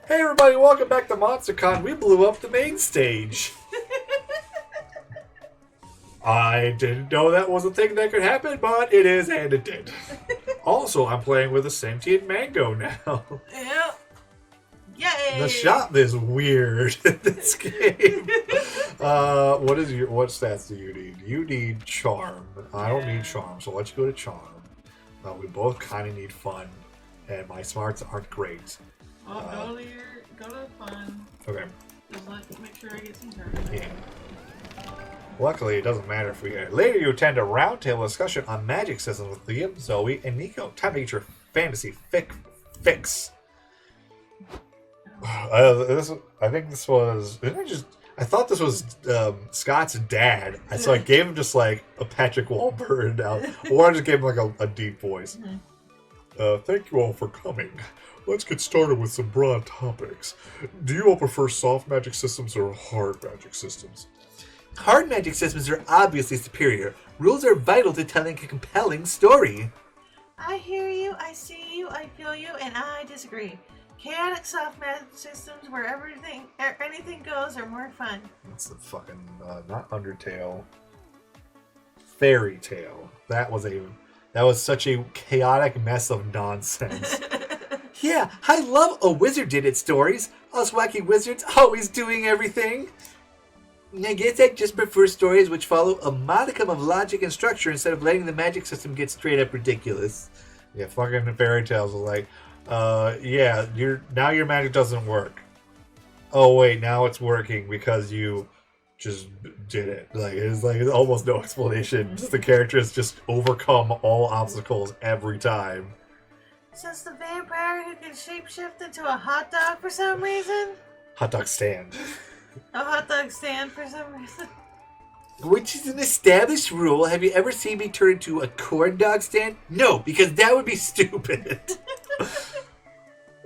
Hey everybody, welcome back to MonsterCon. We blew up the main stage. I didn't know that was a thing that could happen, but it is, and it did. Also, I'm playing with a sentient mango now. Yep. Yay! The shop is weird in this game. What stats do you need? You need charm. I don't need charm, so let's go to charm. We both kind of need fun, and my smarts aren't great. Well, go to fun. Okay. Just make sure I get some turn. Yeah. Luckily, it doesn't matter if we get it. Later, you attend a roundtable discussion on magic systems with Liam, Zoe, and Nico. Time to get your fantasy fix. I think this was. I thought this was Scott's dad, so I gave him just like a Patrick Warburton now, or I just gave him like a deep voice. Thank you all for coming. Let's get started with some broad topics. Do you all prefer soft magic systems or hard magic systems? Hard magic systems are obviously superior. Rules are vital to telling a compelling story. I hear you, I see you, I feel you, and I disagree. Chaotic soft magic systems where anything goes are more fun. That's the fucking not Undertale. Fairy Tale. That was such a chaotic mess of nonsense. Yeah, I love a wizard did it stories. Us wacky wizards always doing everything. I guess I just prefer stories which follow a modicum of logic and structure instead of letting the magic system get straight up ridiculous. Yeah, fucking fairy tales are like, now your magic doesn't work. Oh wait, now it's working because you just did it. It's almost no explanation. Just the characters just overcome all obstacles every time. Since the vampire who can shapeshift into a hot dog for some reason? Hot dog stand. A hot dog stand for some reason. Which is an established rule. Have you ever seen me turn into a corn dog stand? No, because that would be stupid.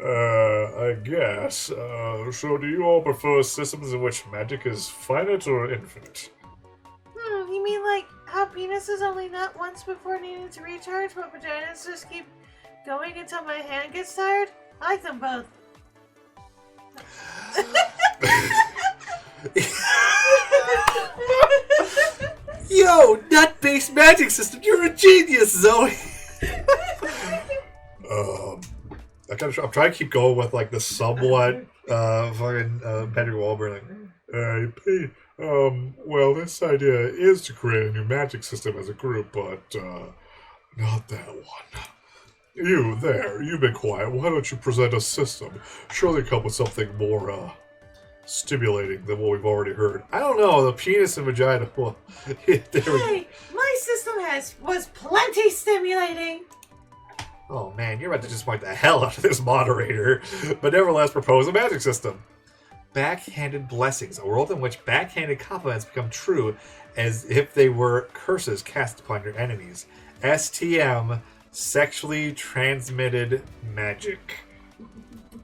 I guess. So do you all prefer systems in which magic is finite or infinite? You mean like how penises only nut once before needing to recharge, but vaginas just keep going until my hand gets tired? I like them both. Yo, nut-based magic system, you're a genius, Zoe. I'm trying to keep going with like the somewhat fucking Patrick Warburton. Well, this idea is to create a new magic system as a group, but not that one. You there, you've been quiet. Why don't you present a system? Surely come with something more stimulating than what we've already heard. I don't know, the penis and vagina. Well, hey, my system was plenty stimulating. Oh man, you're about to just point the hell out of this moderator. But nevertheless, propose a magic system. Backhanded blessings, a world in which backhanded compliments become true as if they were curses cast upon your enemies. STM, sexually transmitted magic.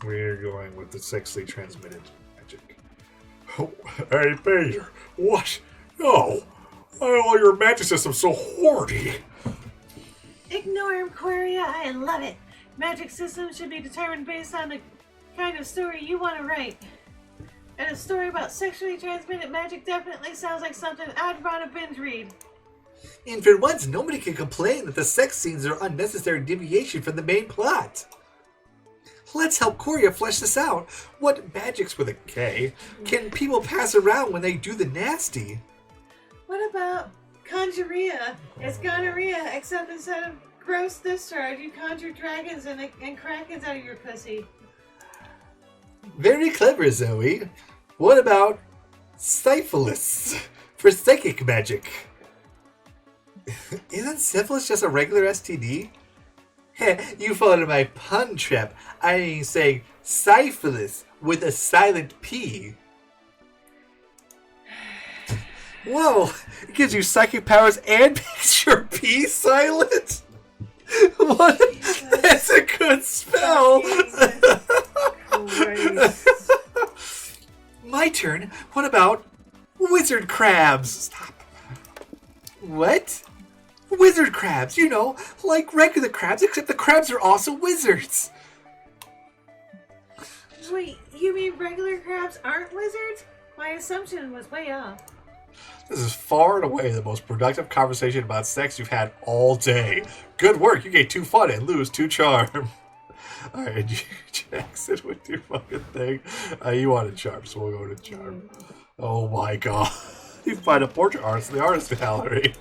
We're going with the sexually transmitted magic. Oh, hey, Peter, what? No, why are all your magic systems so horny? Ignore him, Queria. I love it. Magic systems should be determined based on the kind of story you want to write. And a story about sexually transmitted magic definitely sounds like something I'd want to binge read. And for once, nobody can complain that the sex scenes are unnecessary deviation from the main plot. Let's help Korea flesh this out. What magics with a K can people pass around when they do the nasty? What about conjuria? It's gonorrhea, except instead of gross discharge, you conjure dragons and krakens out of your pussy. Very clever, Zoe. What about syphilis for psychic magic? Isn't syphilis just a regular STD? Heh, you fall into my pun trap. I mean saying syphilis with a silent P. Whoa, it gives you psychic powers and makes your P silent? What? That's a good spell. My turn. What about wizard crabs? Stop. What? Wizard crabs, you know, like regular crabs, except the crabs are also wizards. Wait, you mean regular crabs aren't lizards? My assumption was way off. This is far and away the most productive conversation about sex you've had all day. Good work. You get 2 fun and lose 2 charm. Alright, Jackson, with your fucking thing. You wanted charm, so we'll go to charm. Oh my god. You find a portrait artist in the artist gallery.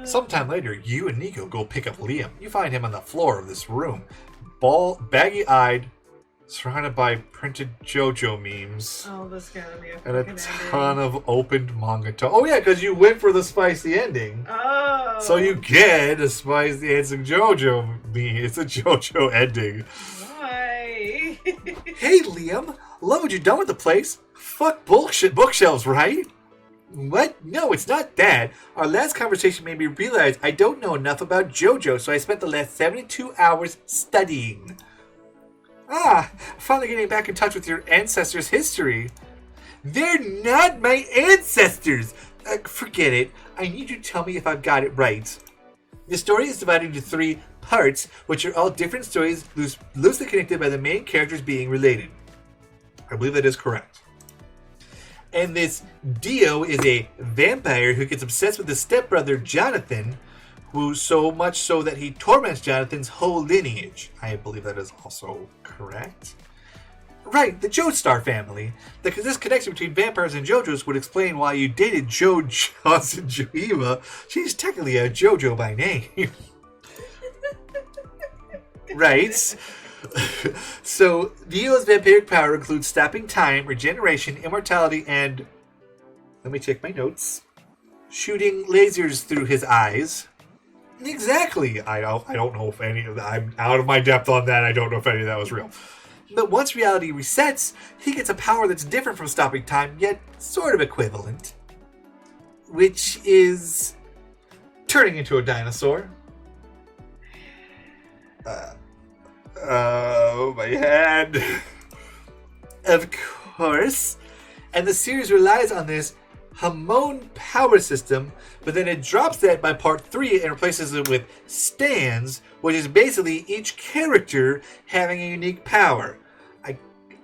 Sometime later, you and Nico go pick up Liam. You find him on the floor of this room, baggy-eyed, surrounded by printed JOJO memes. Oh, this gotta be a and a fucking ton ending. of opened manga. Oh yeah, because you went for the spicy ending. Oh. So you get a spicy. It's a JOJO meme. It's a JOJO ending. Why? Hey Liam, love what you've done with the place. Fuck bullshit bookshelves, right? What? No, it's not that. Our last conversation made me realize I don't know enough about JOJO, so I spent the last 72 hours studying. Finally getting back in touch with your ancestors' history. They're not my ancestors! Forget it. I need you to tell me if I've got it right. The story is divided into 3 parts, which are all different stories loosely connected by the main characters being related. I believe that is correct. And this Dio is a vampire who gets obsessed with his stepbrother Jonathan, who so much so that he torments Jonathan's whole lineage. I believe that is also correct. Right, the Joestar family. This connection between vampires and JoJo's would explain why you dated Jo Johnson Joema. She's technically a JoJo by name. Right. So, Dio's vampiric power includes stopping time, regeneration, immortality, and... Let me check my notes. Shooting lasers through his eyes. Exactly. I don't know if any of that... I'm out of my depth on that. I don't know if any of that was real. But once reality resets, he gets a power that's different from stopping time, yet sort of equivalent. Which is... turning into a dinosaur. Oh, my head. Of course. And the series relies on this Hamon power system, but then it drops that by part 3 and replaces it with stands, which is basically each character having a unique power.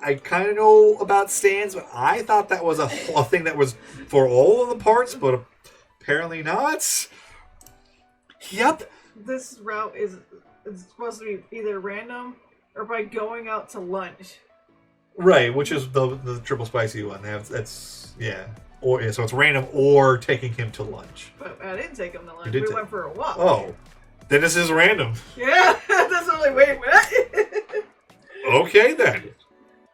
I kind of know about stands, but I thought that was a thing that was for all of the parts, but apparently not. Yep. This route is supposed to be either random or by going out to lunch. Right, which is the triple spicy one. That's yeah. Or yeah, so it's random or taking him to lunch. But I didn't take him to lunch. You did We went for a walk. Oh, then this is random. Yeah, that's only wait. Okay then.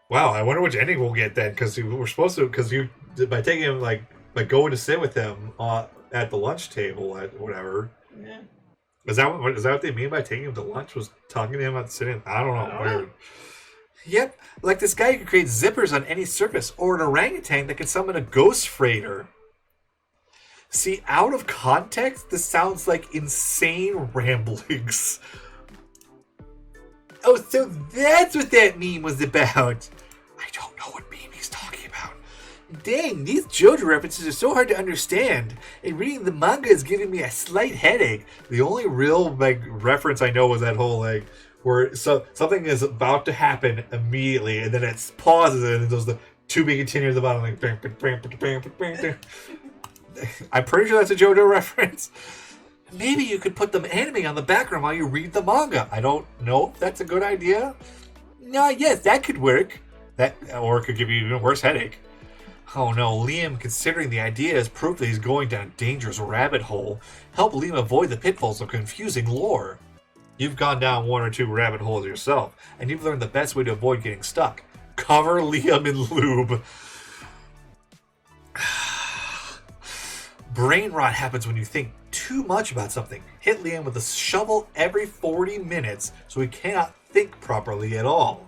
Wow, I wonder which ending we'll get then, because we're supposed to, because you by taking him like going to sit with him at the lunch table at whatever. Yeah. Is that what they mean by taking him to lunch? Was talking to him at sitting? I don't know. Weird. Yep, like this guy who can create zippers on any surface, or an orangutan that can summon a ghost freighter. See, out of context, this sounds like insane ramblings. Oh, so that's what that meme was about. I don't know what meme he's talking about. Dang, these JoJo references are so hard to understand, and reading the manga is giving me a slight headache. The only real reference I know was that whole where something is about to happen immediately, and then it pauses and it does the to be continued at the bottom I'm pretty sure that's a JoJo reference. Maybe you could put them anime on the background while you read the manga. I don't know if that's a good idea. No, yes, that could work. Or it could give you an even worse headache. Oh no, Liam, considering the idea is proof that he's going down a dangerous rabbit hole. Help Liam avoid the pitfalls of confusing lore. You've gone down 1 or 2 rabbit holes yourself, and you've learned the best way to avoid getting stuck. Cover Liam in lube. Brain rot happens when you think too much about something. Hit Liam with a shovel every 40 minutes so he cannot think properly at all.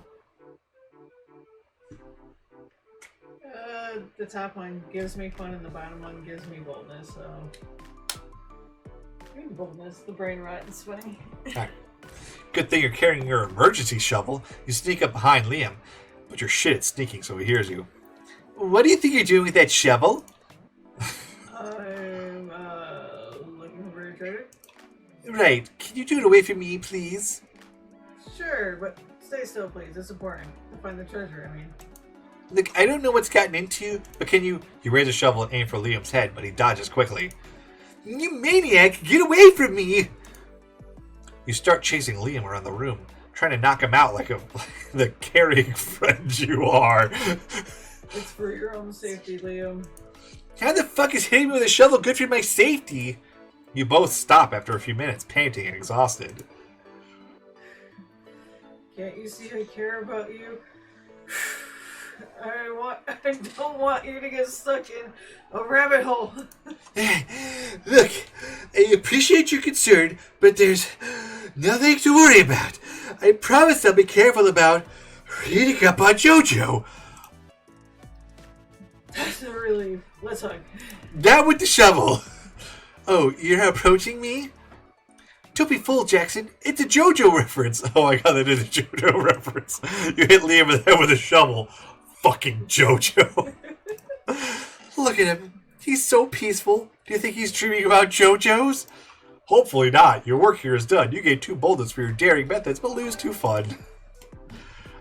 The top one gives me fun and the bottom one gives me boldness, so... Boldness, the brain rot is funny. Right. Good thing you're carrying your emergency shovel. You sneak up behind Liam, but you're shit at sneaking so he hears you. What do you think you're doing with that shovel? I'm, looking for a treasure. Right. Can you do it away from me, please? Sure, but Stay still, please. It's important to find the treasure, I mean. Look, I don't know what's gotten into you, but can you... You raise a shovel and aim for Liam's head, but he dodges quickly. You maniac! Get away from me! You start chasing Liam around the room, trying to knock him out like the carrying friend you are. It's for your own safety, Liam. How the fuck is hitting me with a shovel good for my safety? You both stop after a few minutes, panting and exhausted. Can't you see I care about you? I don't want you to get stuck in a rabbit hole. Look, I appreciate your concern, but there's nothing to worry about. I promise I'll be careful about reading up on JoJo. That's a relief. Let's hug. Down with the shovel. Oh, you're approaching me? Don't be fooled, Jackson. It's a JoJo reference. Oh my god, that is a JoJo reference. You hit Liam in the head with a shovel. Fucking JoJo. Look at him. He's so peaceful. Do you think he's dreaming about JoJo's? Hopefully not. Your work here is done. You gain 2 boldness for your daring methods, but lose 2 fun.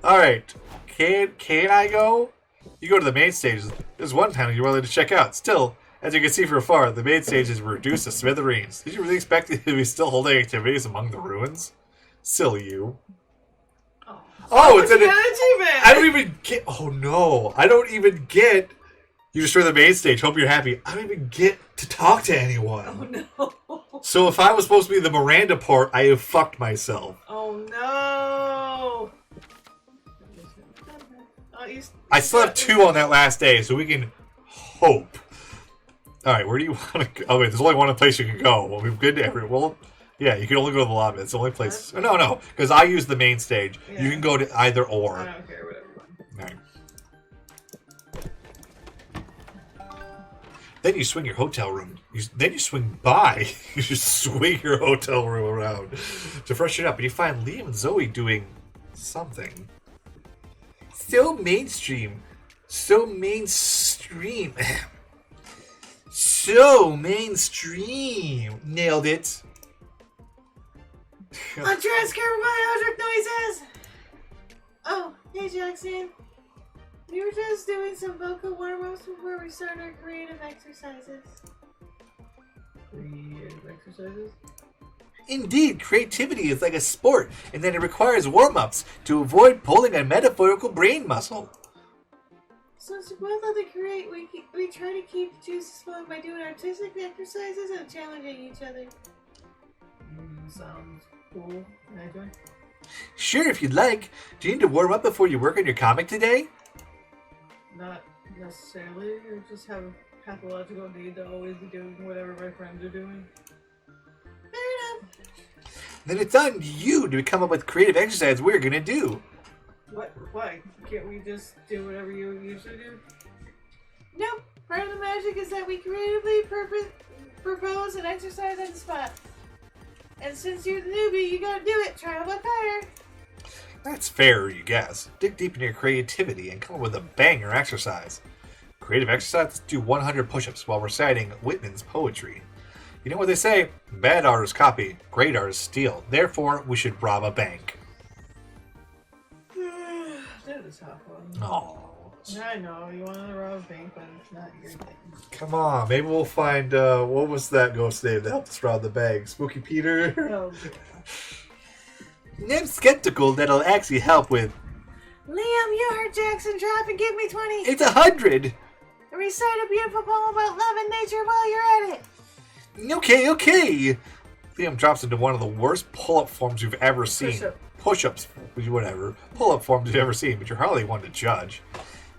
Alright. Can I go? You go to the main stage. There's one panel you're willing to check out. Still, as you can see from afar, the main stage is reduced to smithereens. Did you really expect it to be still holding activities among the ruins? Silly you. Oh, it's an achievement! I don't even get... Oh, no. I don't even get... You destroy the main stage. Hope you're happy. I don't even get to talk to anyone. Oh, no. So if I was supposed to be the Miranda part, I have fucked myself. Oh, no. I still have 2 on that last day, so we can hope. Alright, where do you want to go? Oh, wait, there's only one place you can go. Well, we've been to every... Well... Yeah, you can only go to the lobby. It's the only place. No, because I use the main stage. Yeah. You can go to either or. I don't care, whatever. Right. Then you swing your hotel room. Then you swing by. You just swing your hotel room around to freshen up. And you find Liam and Zoe doing something. So mainstream. So mainstream. So mainstream. Nailed it. Untranscribable object noises! Oh, hey Jackson. We were just doing some vocal warm-ups before we start our creative exercises. Creative exercises? Indeed, creativity is like a sport, and that it requires warm-ups to avoid pulling a metaphorical brain muscle. So to both of the create, we try to keep the juices flowing by doing artistic exercises and challenging each other. Sounds cool. Can I join? Sure, if you'd like. Do you need to warm up before you work on your comic today? Not necessarily. I just have a pathological need to always be doing whatever my friends are doing. Fair enough. Then it's on you to come up with creative exercises we're gonna do. What? Why? Can't we just do whatever you usually do? Nope. Part of the magic is that we creatively propose an exercise on the spot. And since you're the newbie, you gotta do it. Trial by fire. That's fair, you guess. Dig deep into your creativity and come up with a banger exercise. Creative exercise? Do 100 push-ups while reciting Whitman's poetry. You know what they say? Bad artists copy, great artists steal. Therefore, we should rob a bank. That is tough one. Oh. I know, you want to rob a bank, but it's not your thing. Come on, maybe we'll find, what was that ghost name that helped us rob the bank? Spooky Peter? Oh, yeah. I'm skeptical that it'll actually help with... Liam, you heard Jackson drop and give me 20. It's 100! Recite a beautiful poem about love and nature while you're at it. Okay. Liam drops into one of the worst pull-up forms you've ever seen. Push-ups, whatever. Pull-up forms you've ever seen, but you're hardly one to judge.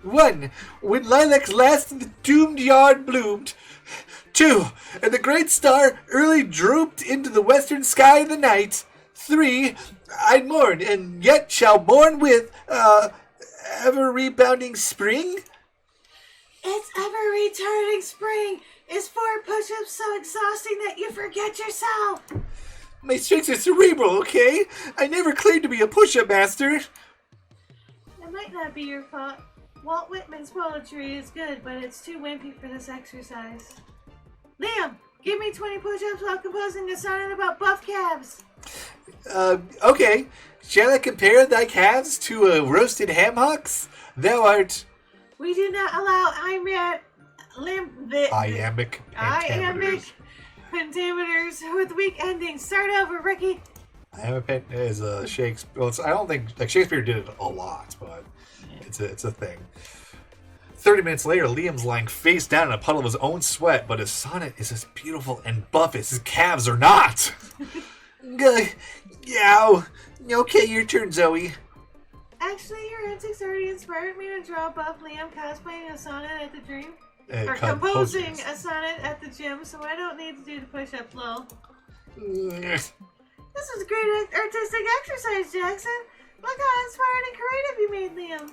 1. When lilacs last in the doomed yard bloomed. 2. And the great star early drooped into the western sky of the night. 3. I mourn, and yet shall mourn with, ever-rebounding spring? It's ever-returning spring. Is 4 push-ups so exhausting that you forget yourself? My strengths are cerebral, okay? I never claimed to be a push-up master. It might not be your fault. Walt Whitman's poetry is good, but it's too wimpy for this exercise. Liam, give me 20 push-ups while composing a sonnet about buff calves. Okay. Shall I compare thy calves to a roasted ham hocks? Thou art... We do not allow iambic pentameters with weak endings. Start over, Ricky. Iambic is a Shakespeare... Well, I don't think... Like, Shakespeare did it a lot, but it's a thing. 30 minutes later, Liam's lying face down in a puddle of his own sweat, but his sonnet is as beautiful and buff as his calves are not. Yow. Okay, your turn, Zoe. Actually, your antics already inspired me to draw buff Liam cosplaying a sonnet at the dream. Or composing a sonnet at the gym, so I don't need to do the push-up, lol. This was a great artistic exercise, Jackson. Look how inspired and creative you made Liam.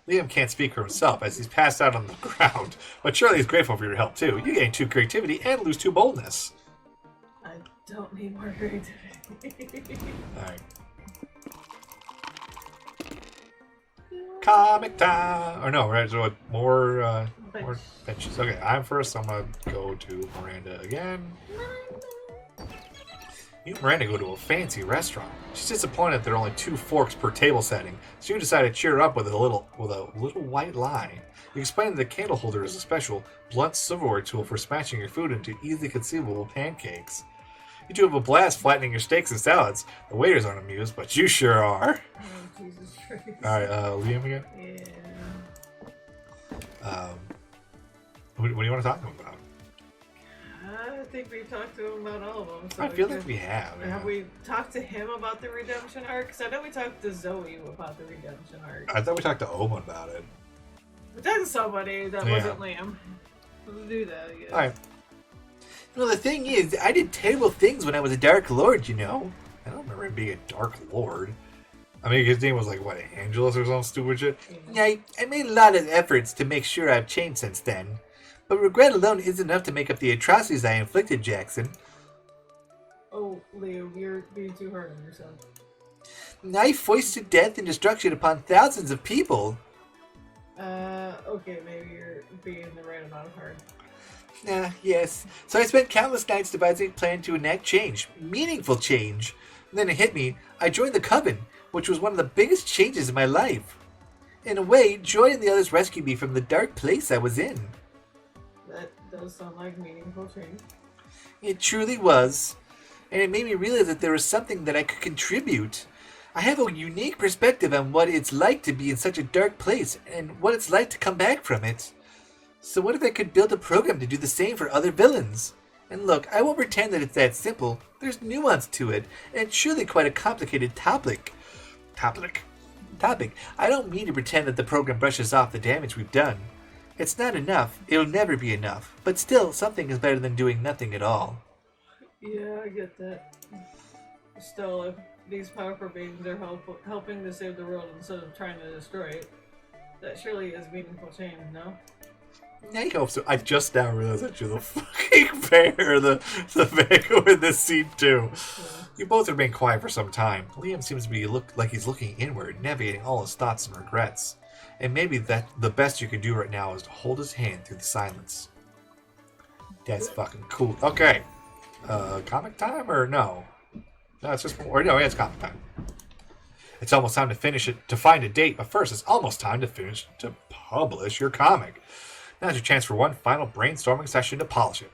Liam can't speak for himself as he's passed out on the ground, but surely he's grateful for your help too. You gain 2 creativity and lose 2 boldness. I don't need more creativity. Alright. Comic time! Or no, right? So more benches. Okay, I'm first. I'm gonna go to Miranda again. You and Miranda go to a fancy restaurant. She's disappointed there are only 2 forks per table setting, so you decide to cheer her up with a little white lie. You explain that the candle holder is a special blunt silverware tool for smashing your food into easily conceivable pancakes. You two have a blast flattening your steaks and salads. The waiters aren't amused, but you sure are. Oh, Jesus Christ. Alright, Liam again? Yeah. What do you want to talk to him about? I think we've talked to him about all of them. So I feel like we have. Have we talked to him about the redemption arc? Because I know we talked to Zoe about the redemption arc. I thought we talked to Owen about it. We talked to somebody that wasn't Liam. We'll do that, I guess. Alright. Well, the thing is, I did terrible things when I was a Dark Lord, you know. I don't remember him being a Dark Lord. I mean, his name was like, what, Angelus or some stupid shit? Yeah, I made a lot of efforts to make sure I've changed since then. But regret alone isn't enough to make up the atrocities I inflicted, Jackson. Oh, Leo, you're being too hard on yourself. I foisted death and destruction upon thousands of people. Okay, maybe you're being the right amount of hard. Yes. So I spent countless nights devising a plan to enact change. Meaningful change. And then it hit me. I joined the Coven, which was one of the biggest changes in my life. In a way, Joy and the others rescued me from the dark place I was in. That does sound like meaningful change. It truly was. And it made me realize that there was something that I could contribute. I have a unique perspective on what it's like to be in such a dark place and what it's like to come back from it. So what if I could build a program to do the same for other villains? And look, I won't pretend that it's that simple. There's nuance to it, and it's surely quite a complicated topic. I don't mean to pretend that the program brushes off the damage we've done. It's not enough. It'll never be enough. But still, something is better than doing nothing at all. Yeah, I get that. Still, if these powerful beings are helping to save the world instead of trying to destroy it, that surely is meaningful change, no? I hope so. I just now realized that you're the fucking bear, the Vago in this scene too. Yeah. You both have been quiet for some time. Liam seems to be like he's looking inward, navigating all his thoughts and regrets. And maybe that the best you can do right now is to hold his hand through the silence. That's fucking cool. Okay. Comic time or no? No, it's just it's comic time. It's almost time to finish it, to find a date, but first it's almost time to publish your comic. Now's your chance for one final brainstorming session to polish it.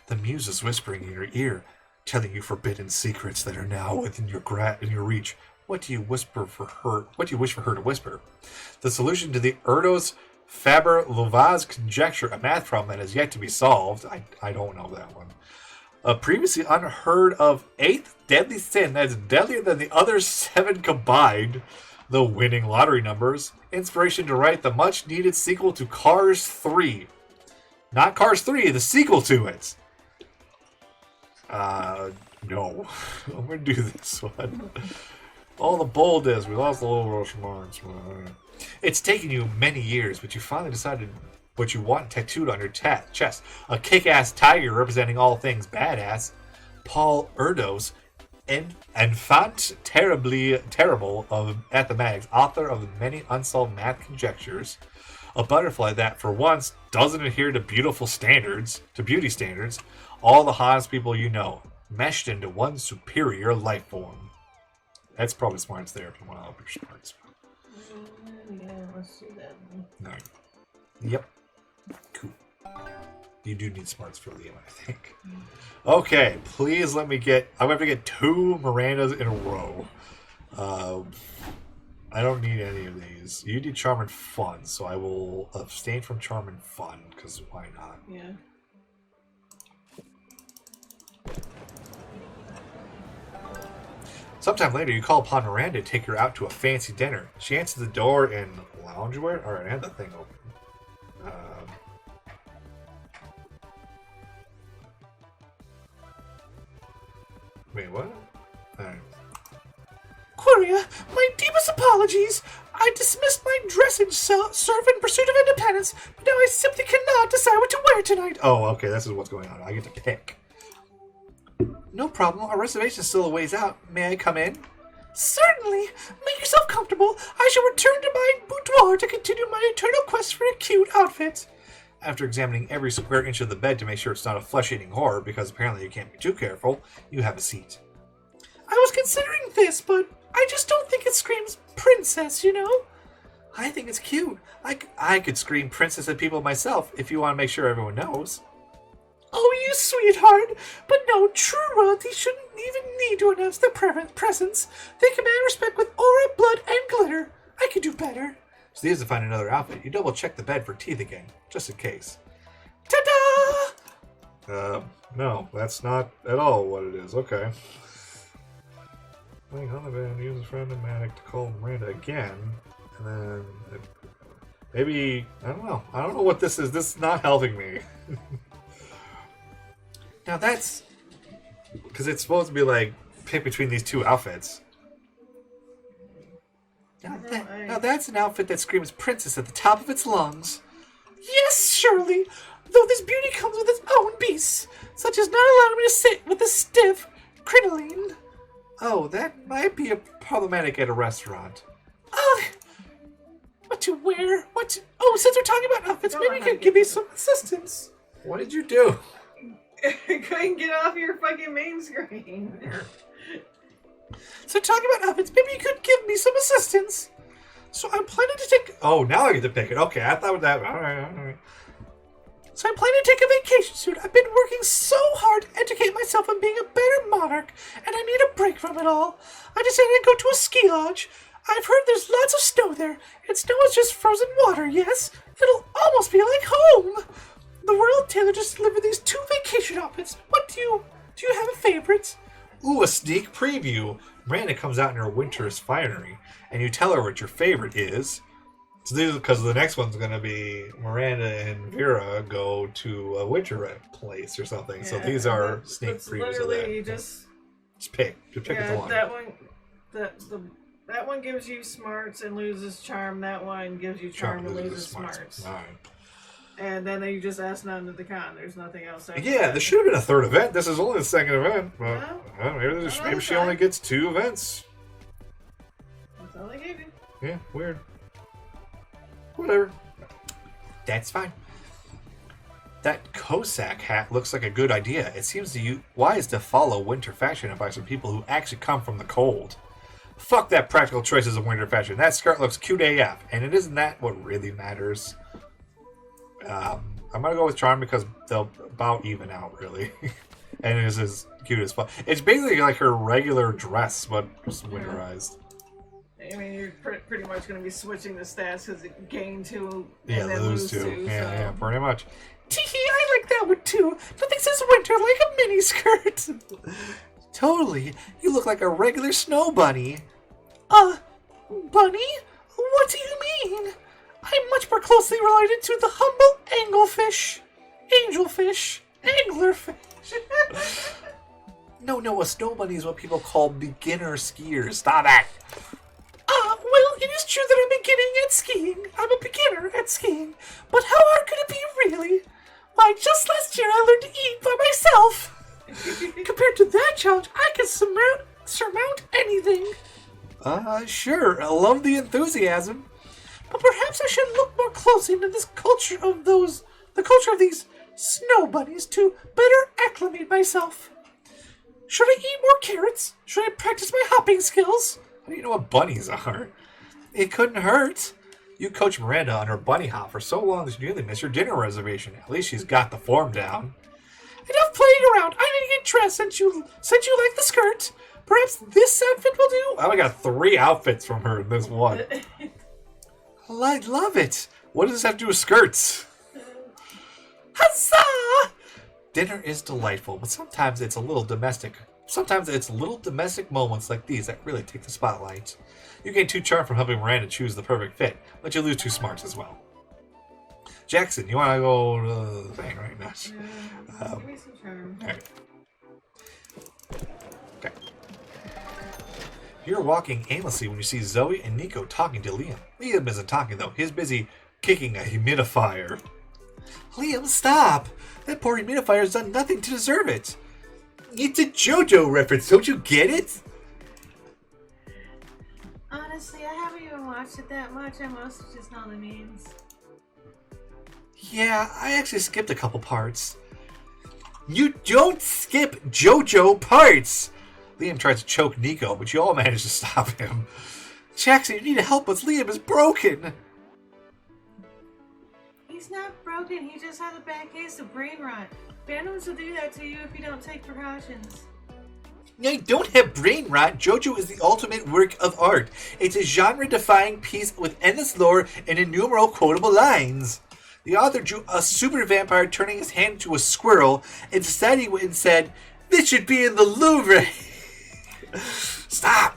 The muse is whispering in your ear, telling you forbidden secrets that are now within your reach. What do you wish for her to whisper? The solution to the Erdos Faber-Louvaz conjecture, a math problem that has yet to be solved. I don't know that one. A previously unheard of 8th deadly sin that is deadlier than the other 7 combined. The winning lottery numbers. Inspiration to write the much-needed sequel to Cars 3. Not Cars 3, the sequel to it. No. I'm going to do this one. All the boldness. We lost the little rush marks. It's taken you many years, but you finally decided what you want tattooed on your chest. A kick-ass tiger representing all things badass. Paul Erdos, enfant terrible of mathematics, author of many unsolved math conjectures. A butterfly that, for once, doesn't adhere to beauty standards. All the hottest people you know. meshed into one superior life form. That's probably smarts there if you want to up your smarts. Yeah, let's do that. No. Yep. Cool. You do need smarts for Liam, I think. Okay, please let me get... I'm going to get 2 Mirandas in a row. I don't need any of these. You need Charm and Fun, so I will abstain from Charm and Fun, because why not? Yeah. Sometime later, you call upon Miranda to take her out to a fancy dinner. She answers the door in loungewear. Alright, I have the thing open. Wait, what? Alright. Queria, my deepest apologies. I dismissed my dressage serve in pursuit of independence, but now I simply cannot decide what to wear tonight. Oh, okay, this is what's going on. I get to pick. No problem. Our reservation's still a ways out. May I come in? Certainly. Make yourself comfortable. I shall return to my boudoir to continue my eternal quest for a cute outfit. After examining every square inch of the bed to make sure it's not a flesh-eating horror, because apparently you can't be too careful, you have a seat. I was considering this, but I just don't think it screams princess, you know? I think it's cute. I could scream princess at people myself, if you want to make sure everyone knows. Oh, you sweetheart! But no, true royalty shouldn't even need to announce their presence. They command respect with aura, blood, and glitter. I could do better. So he has to find another outfit. You double-check the bed for teeth again, just in case. Ta-da! No, that's not at all what it is. Okay. Laying on the bed, use a friend and Matic to call Miranda again, and then maybe I don't know. I don't know what this is. This is not helping me. Now that's because it's supposed to be like pick between these 2 outfits. Now that's an outfit that screams princess at the top of its lungs. Yes, surely. Though this beauty comes with its own beasts, such as not allowing me to sit with a stiff crinoline. Oh, that might be problematic at a restaurant. What to wear? Oh, since we're talking about outfits, maybe you can give me some assistance. What did you do? I couldn't get off your fucking main screen. So talking about outfits, maybe you could give me some assistance. So I'm planning to take... Oh, now I get to pick it. Okay, I thought that... Alright. So I'm planning to take a vacation soon. I've been working so hard to educate myself on being a better monarch, and I need a break from it all. I decided to go to a ski lodge. I've heard there's lots of snow there, and snow is just frozen water, yes? It'll almost be like home. The royal tailor just delivered these 2 vacation outfits. What do you have a favorite? Ooh, a sneak preview. Miranda comes out in her winter's finery, and you tell her what your favorite is. So this is because the next one's going to be Miranda and Vera go to a winter place or something. Yeah, so these are sneak previews of that. Just pick the one. That one gives you smarts and loses charm. That one gives you charm and loses smarts. All right. And then you just ask none to the con. There's nothing else. Yeah, there should have been a 3rd event. This is only the 2nd event. But maybe she only gets 2 events. That's all they gave you. Yeah, weird. Whatever. That's fine. That Cossack hat looks like a good idea. It seems to you wise to follow winter fashion and buy some people who actually come from the cold. Fuck that practical choices of winter fashion. That skirt looks cute AF, and it isn't that what really matters. I'm gonna go with charm because they'll about even out, really. And it is as cute as fuck. It's basically like her regular dress, but just winterized. I mean, you're pretty much going to be switching the stats because it gain 2 and then lose 2. Yeah, pretty much. Teehee, I like that one too. Nothing says winter like a mini skirt. Totally. You look like a regular snow bunny. Bunny? What do you mean? I'm much more closely related to the humble anglefish. Angelfish. Anglerfish. No, a snow bunny is what people call beginner skiers. Stop it! Well, it is true that I'm beginning at skiing. I'm a beginner at skiing. But how hard could it be, really? Why, just last year I learned to eat by myself. Compared to that challenge, I can surmount anything. Sure. I love the enthusiasm. But perhaps I should look more closely into this culture of the culture of these snow bunnies to better acclimate myself. Should I eat more carrots? Should I practice my hopping skills? How do you know what bunnies are? It couldn't hurt. You coached Miranda on her bunny hop for so long that she nearly missed your dinner reservation. At least she's got the form down. Enough playing around. I need to get dressed since you like the skirt. Perhaps this outfit will do? I only got 3 outfits from her in this one. I love it. What does this have to do with skirts? Huzzah! Dinner is delightful, but sometimes it's little domestic moments like these that really take the spotlight. You gain 2 charm from helping Miranda choose the perfect fit, but you lose 2 smarts as well. Jackson, you want to go to the thing right now? Yeah, give me some charm. All right. Okay. You're walking aimlessly when you see Zoe and Nico talking to Liam. Liam isn't talking, though. He's busy kicking a humidifier. Liam, stop! That poor humidifier's done nothing to deserve it. It's a JOJO reference, don't you get it? Honestly, I haven't even watched it that much. I mostly just know the memes. Yeah, I actually skipped a couple parts. You don't skip JOJO parts! Liam tries to choke Nico, but you all manage to stop him. Jackson, you need to help us. Liam is broken. He's not broken. He just has a bad case of brain rot. Phantoms will do that to you if you don't take precautions. I don't have brain rot. JOJO is the ultimate work of art. It's a genre-defying piece with endless lore and innumerable quotable lines. The author drew a super vampire turning his hand into a squirrel, and society went and said, "This should be in the Louvre." Stop!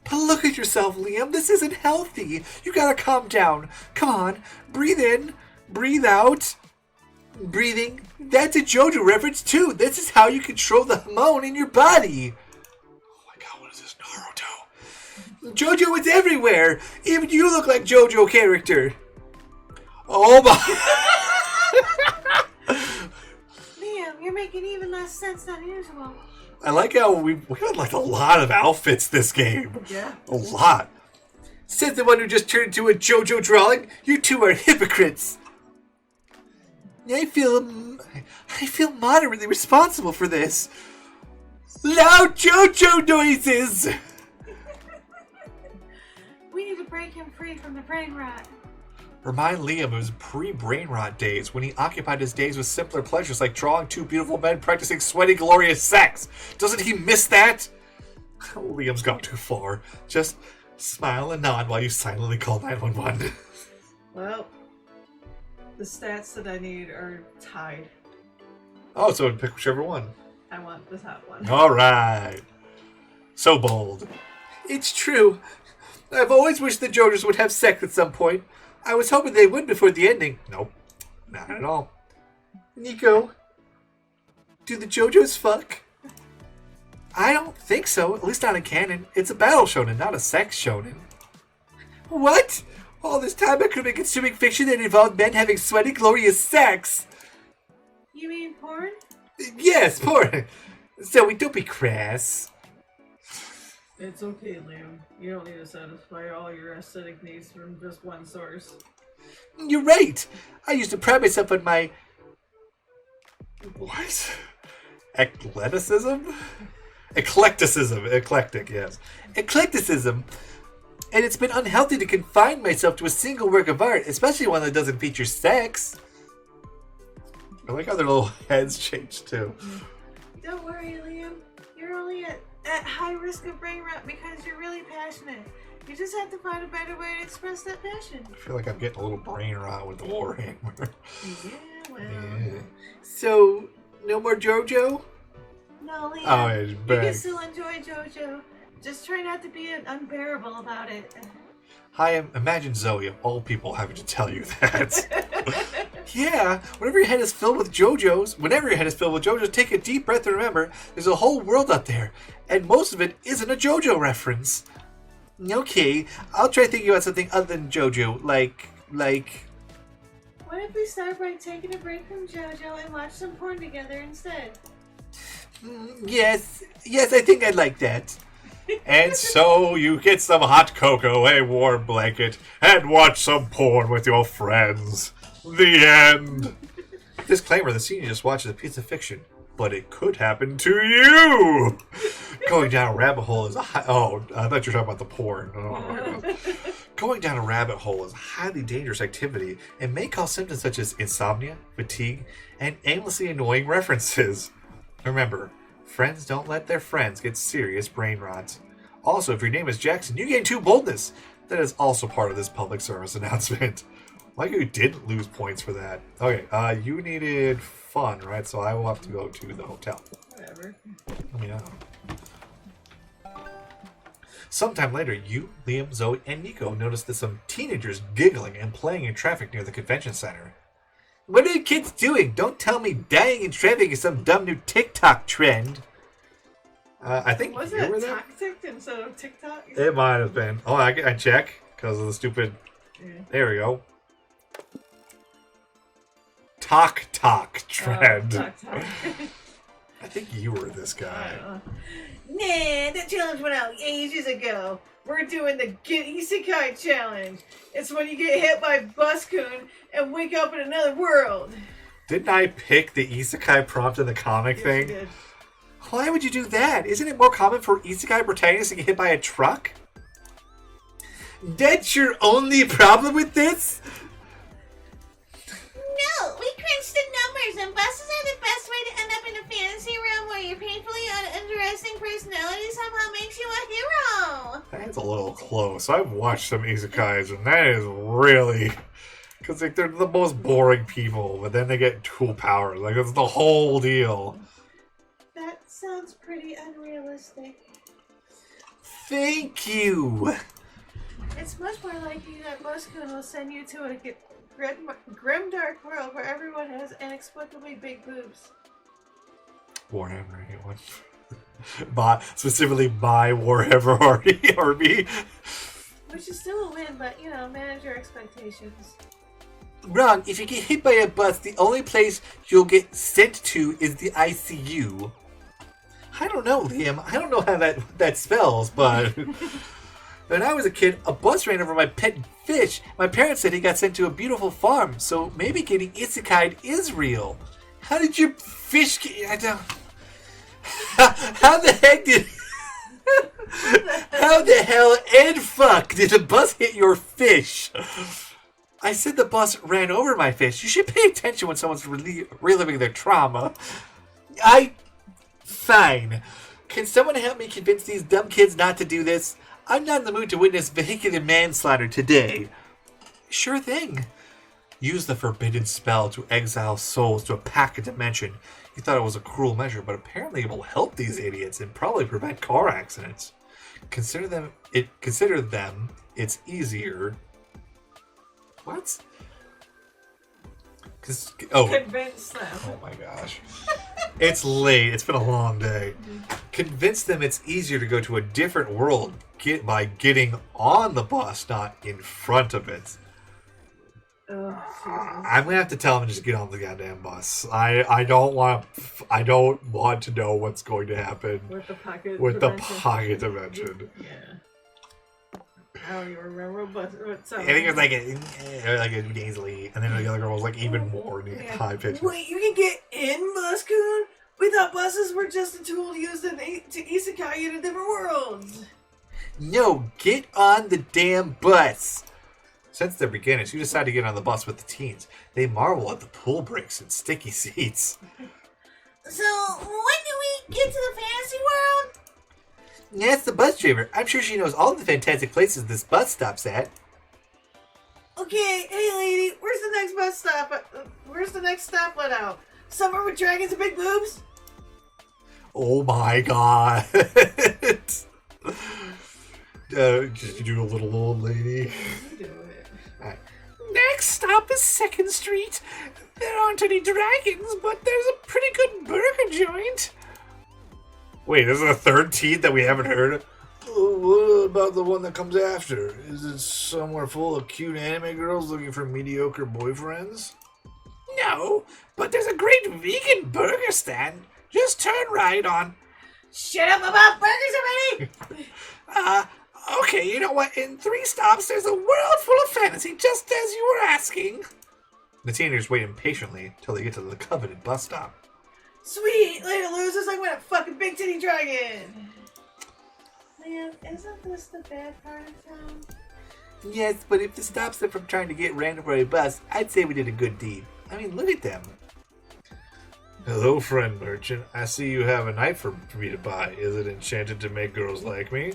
But look at yourself, Liam. This isn't healthy. You gotta calm down. Come on. Breathe in. Breathe out. Breathing. That's a JOJO reference, too. This is how you control the hormone in your body. Oh my god, what is this, Naruto? JOJO is everywhere. Even you look like JOJO character. Oh my... Liam, you're making even less sense than usual. I like how we got like a lot of outfits this game. Yeah. A lot. Says the one who just turned into a JOJO drawing. You two are hypocrites. I feel moderately responsible for this. Loud JOJO noises. We need to break him free from the brain rot. Remind Liam of his pre-brain rot days when he occupied his days with simpler pleasures like drawing 2 beautiful men practicing sweaty, glorious sex. Doesn't he miss that? Liam's gone too far. Just smile and nod while you silently call 911. Well, the stats that I need are tied. Oh, so pick whichever one. I want the top one. All right. So bold. It's true. I've always wished the JOJOs would have sex at some point. I was hoping they would before the ending. Nope. Not at all. Nico, do the JOJOs fuck? I don't think so. At least not in canon. It's a battle shonen, not a sex shonen. What? All this time I could have been consuming fiction that involved men having sweaty, glorious sex. You mean porn? Yes, porn. Zoe, don't be crass. It's okay, Liam. You don't need to satisfy all your aesthetic needs from just one source. You're right. I used to pride myself on my... What? Eclecticism? Eclecticism. Eclectic, yes. Eclecticism. And it's been unhealthy to confine myself to a single work of art, especially one that doesn't feature sex. I like how their little heads change, too. Don't worry, Liam. You're only at high risk of brain rot because you're really passionate. You just have to find a better way to express that passion. I feel like I'm getting a little brain rot with the Warhammer. Yeah, well... Yeah. So, no more JOJO? No, Liam. Oh, it's you back. can still enjoy JOJO. Just try not to be unbearable about it. Hi, imagine Zoe of all people having to tell you that. Yeah, whenever your head is filled with JOJOs, take a deep breath and remember, there's a whole world out there, and most of it isn't a JOJO reference. Okay, I'll try thinking about something other than JOJO, like... What if we start by taking a break from JOJO and watch some porn together instead? Yes, I think I'd like that. And so you get some hot cocoa, a warm blanket, and watch some porn with your friends. The end. Disclaimer, the scene you just watched is a piece of fiction. but it could happen to you. Going down a rabbit hole is I thought you were talking about the porn. Oh, going down a rabbit hole is a highly dangerous activity and may cause symptoms such as insomnia, fatigue, and aimlessly annoying references. Remember, friends don't let their friends get serious brain rot. Also, if your name is Jackson, you gain 2 boldness. That is also part of this public service announcement. Like you didn't lose points for that. Okay, you needed fun, right? So I will have to go to the hotel. Whatever. Yeah. Sometime later, you, Liam, Zoe, and Nico noticed that some teenagers giggling and playing in traffic near the convention center. What are the kids doing? Don't tell me dying in traffic is some dumb new TikTok trend. I think Was you it were there? Toxic instead of TikTok? It might have been. Oh, I check because of the stupid. Yeah. There we go. Talk trend. Talk. I think you were this guy. Nah, that challenge went out ages ago. We're doing the Get Isekai challenge. It's when you get hit by Bus-kun and wake up in another world. Didn't I pick the isekai prompt in the comic Yes, thing? you did. Why would you do that? Isn't it more common for isekai protagonists to get hit by a truck? That's your only problem with this? No, we crunched the numbers, and buses are the best way to end up in a fantasy realm where your painfully uninteresting personality somehow makes you a hero. That's a little close. I've watched some isekais, and that is really... Because like, they're the most boring people, but then they get cool powers. Like, it's the whole deal. That sounds pretty unrealistic. Thank you! It's much more likely that Bus-kun will send you to a grim dark world where everyone has inexplicably big boobs. Warhammer, anyone? Specifically my Warhammer army. Which is still a win, but, manage your expectations. Wrong. If you get hit by a bus, the only place you'll get sent to is the ICU. I don't know, Liam. I don't know how that spells, but... When I was a kid, a bus ran over my pet fish. My parents said he got sent to a beautiful farm, so maybe getting isekai'd is real. How did your fish get... I don't... How the heck did... How the hell and fuck did the bus hit your fish? I said the bus ran over my fish. You should pay attention when someone's reliving their trauma. Fine. Can someone help me convince these dumb kids not to do this? I'm not in the mood to witness vehicular manslaughter today. Sure thing. Use the forbidden spell to exile souls to a packet dimension. You thought it was a cruel measure, but apparently it will help these idiots and probably prevent car accidents. Consider them it's easier. What? Convince them. Oh my gosh. It's late. It's been a long day. Convince them it's easier to go to a different world by getting on the bus, not in front of it. Oh, Jesus. I'm gonna have to tell them to just get on the goddamn bus. I don't want to know what's going to happen With the pocket pocket dimension. Yeah. I don't even remember what song. I think it was like a nasally, and then the other girl was like even more high pitched. Wait, you can get in Bus-kun? We thought buses were just a tool used to isekai you to different worlds. No, get on the damn bus. Since they're beginners, you decide to get on the bus with the teens. They marvel at the pool breaks and sticky seats. So, when do we get to the fantasy world? That's the bus driver. I'm sure she knows all the fantastic places this bus stops at. Okay, hey lady, where's the next bus stop? Where's the next stop let out? Somewhere with dragons and big boobs? Oh my god. Just do a little old lady. You do it. Right. Next stop is 2nd Street. There aren't any dragons, but there's a pretty good burger joint. Wait, there's a third teeth that we haven't heard? What about the one that comes after? Is it somewhere full of cute anime girls looking for mediocre boyfriends? No, but there's a great vegan burger stand. Just turn right on. Shut up about burgers already! Okay, you know what? In 3 stops, there's a world full of fantasy, just as you were asking. The teenagers wait impatiently till they get to the coveted bus stop. Sweet! Later, losers! I'm gonna fucking big titty dragon! Man, isn't this the bad part of town? Yes, but if this stops them from trying to get ran over a bus, I'd say we did a good deed. I mean, look at them. Hello, friend merchant. I see you have a knife for me to buy. Is it enchanted to make girls like me?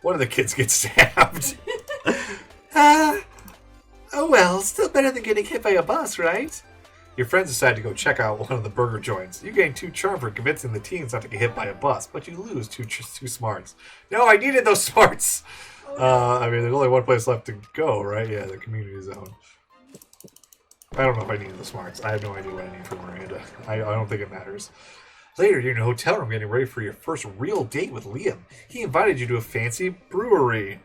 One of the kids gets stabbed. Oh well, still better than getting hit by a bus, right? Your friends decide to go check out one of the burger joints. You gain 2 charm for convincing the teens not to get hit by a bus, but you lose 2 smarts. No, I needed those smarts! I mean, there's only one place left to go, right? Yeah, the community zone. I don't know if I needed the smarts. I have no idea what I need from Miranda. I don't think it matters. Later, you're in a hotel room getting ready for your first real date with Liam. He invited you to a fancy brewery.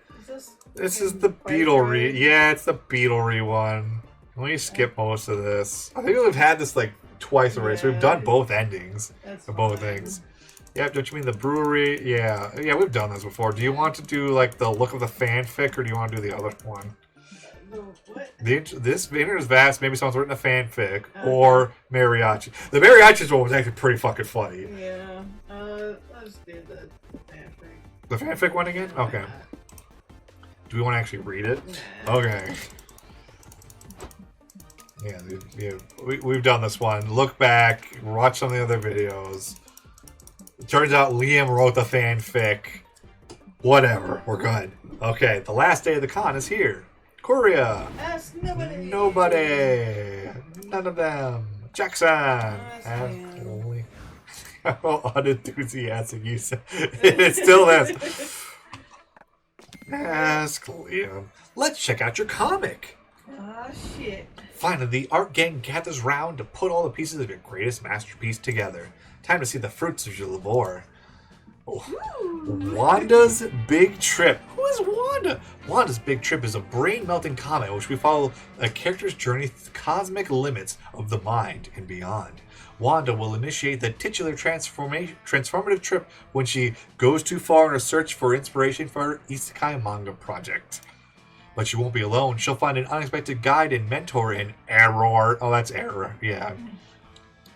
This is the Beetlery. Yeah, it's the Beetlery one. Let me skip most of this. I think we've had this like twice already, so we've done both endings of both things. Yeah, don't you mean the brewery? Yeah, we've done this before. Do you want to do like the look of the fanfic, or do you want to do the other one? What? This internet is vast. Maybe someone's written a fanfic or mariachi. The mariachi's one was actually pretty fucking funny. Yeah. Let's do the fanfic. The fanfic one again? Okay. Do we want to actually read it? Nah. Okay. Yeah, we've done this one. Look back, watch some of the other videos. It turns out Liam wrote the fanfic. Whatever, we're good. Okay, the last day of the con is here. Korea. Ask nobody. Nobody. None of them. Jackson. Ask Ask only. How unenthusiastic you said. It still is. Ask Liam. Let's check out your comic. Ah, shit. Finally, the art gang gathers round to put all the pieces of your greatest masterpiece together. Time to see the fruits of your labor. Oh. Wanda's Big Trip. Who is Wanda? Wanda's Big Trip is a brain-melting comic in which we follow a character's journey through the cosmic limits of the mind and beyond. Wanda will initiate the titular transformative trip when she goes too far in her search for inspiration for her isekai manga project. But she won't be alone. She'll find an unexpected guide and mentor in Error. Oh, that's Error. Yeah.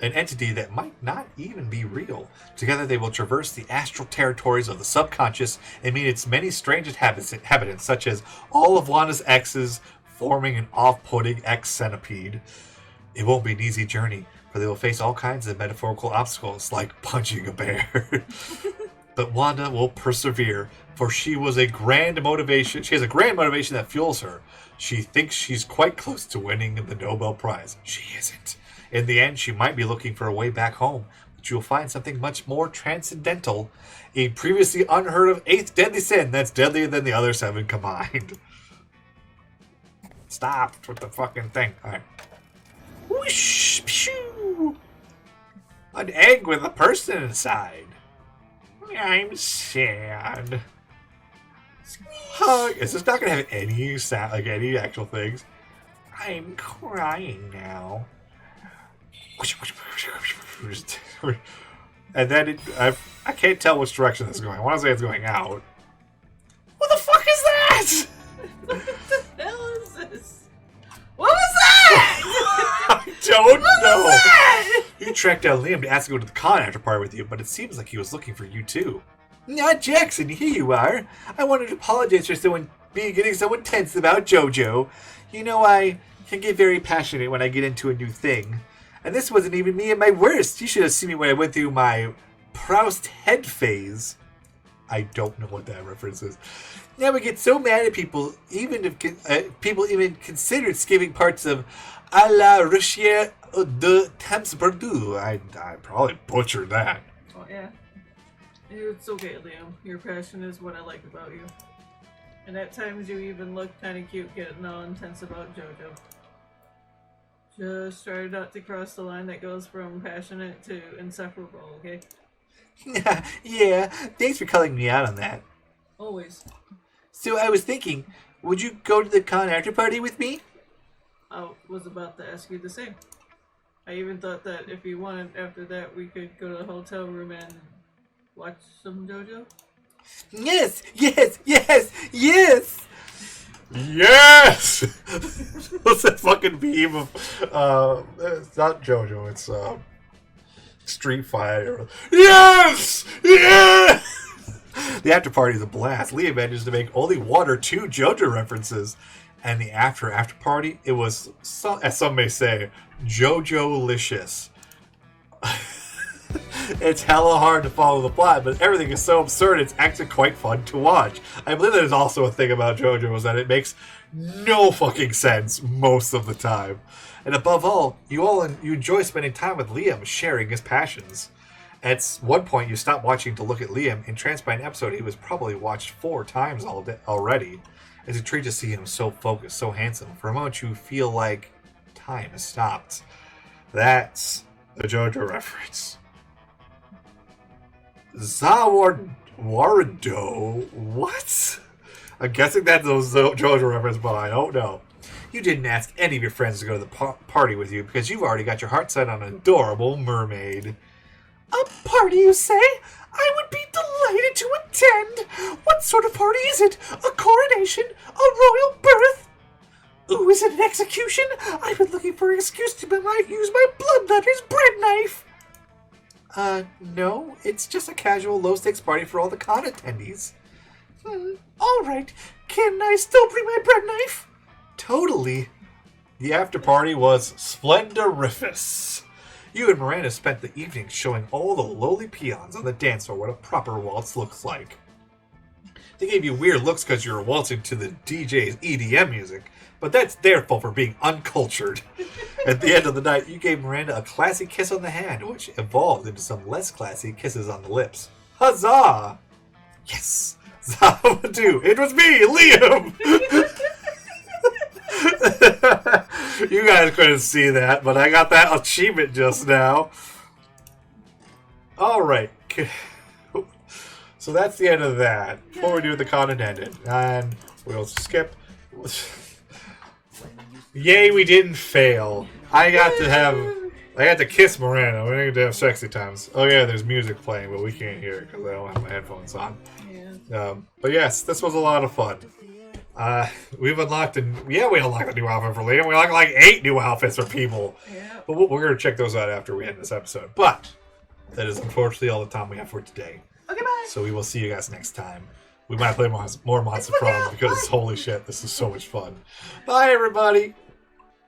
An entity that might not even be real. Together they will traverse the astral territories of the subconscious and meet its many strange inhabitants, such as all of Wanda's exes, forming an off-putting ex-centipede. It won't be an easy journey, for they will face all kinds of metaphorical obstacles, like punching a bear. But Wanda will persevere, for she has a grand motivation that fuels her. She thinks she's quite close to winning the Nobel Prize. She isn't. In the end, she might be looking for a way back home, but you'll find something much more transcendental, a previously unheard of 8th deadly sin that's deadlier than the other 7 combined. Stop with the fucking thing. Alright. Whoosh! Pshoo! An egg with a person inside. I'm sad. Hug. Is this not gonna have any sound, like any actual things? I'm crying now. And then I can't tell which direction this is going. I want to say it's going out. What the fuck is that? What the hell is this? What was that? I don't know. Was that? You tracked down Liam to ask to go to the con after party with you, but it seems like he was looking for you too. Not Jackson, here you are. I wanted to apologize for getting so intense about JoJo. You know, I can get very passionate when I get into a new thing. And this wasn't even me at my worst. You should have seen me when I went through my Proust head phase. I don't know what that reference is. Now we get so mad at people, even if people even considered skipping parts of A la Recherche de Temps Perdus. I probably butchered that. Oh, yeah. It's okay, Liam. Your passion is what I like about you. And at times you even look kind of cute getting all intense about JoJo. Just try not to cross the line that goes from passionate to insufferable, okay? Yeah, thanks for calling me out on that. Always. So I was thinking, would you go to the con after party with me? I was about to ask you the same. I even thought that if you wanted after that, we could go to the hotel room and watch some JoJo. Yes! Yes! What's that fucking meme of, it's not JoJo, it's Street Fighter. Yes! Yes! The after party is a blast. Liam managed to make only one or two JoJo references. And the after party, it was, as some may say, JoJo-licious. It's hella hard to follow the plot, but everything is so absurd, it's actually quite fun to watch. I believe there's also a thing about JoJo is that it makes no fucking sense most of the time. And above all, you enjoy spending time with Liam, sharing his passions. At one point, you stop watching to look at Liam, entranced by an episode he was probably watched 4 times already. It's a treat to see him so focused, so handsome. For a moment, you feel like time has stopped. That's the JoJo reference. Zawardo? What? I'm guessing that's a JoJo reference, but I don't know. You didn't ask any of your friends to go to the party with you because you've already got your heart set on an adorable mermaid. A party, you say? I would be delighted to attend. What sort of party is it? A coronation? A royal birth? Ooh, is it an execution? I've been looking for an excuse to use my bloodletter's bread knife. No, it's just a casual low-stakes party for all the con attendees. All right. Can I still bring my bread knife? Totally. The after party was splendoriferous. You and Miranda spent the evening showing all the lowly peons on the dance floor what a proper waltz looks like. They gave you weird looks because you were waltzing to the DJ's EDM music, but that's their fault for being uncultured. At the end of the night, you gave Miranda a classy kiss on the hand, which evolved into some less classy kisses on the lips. Huzzah! Yes! Zabadoo! It was me, Liam! You guys couldn't see that, but I got that achievement just now. Alright. So that's the end of that. Before we do the con ended. And we'll skip. Yay, we didn't fail. I got to kiss Miranda. We didn't get to have sexy times. Oh yeah, there's music playing, but we can't hear it because I don't have my headphones on. Yeah. But yes, this was a lot of fun. We've unlocked we unlocked a new outfit for Liam. We unlocked like 8 new outfits for people. Yeah. But we're going to check those out after we end this episode. But that is unfortunately all the time we have for today. Okay, bye. So we will see you guys next time. We might play more Monster Prom because holy shit, this is so much fun. Bye, everybody.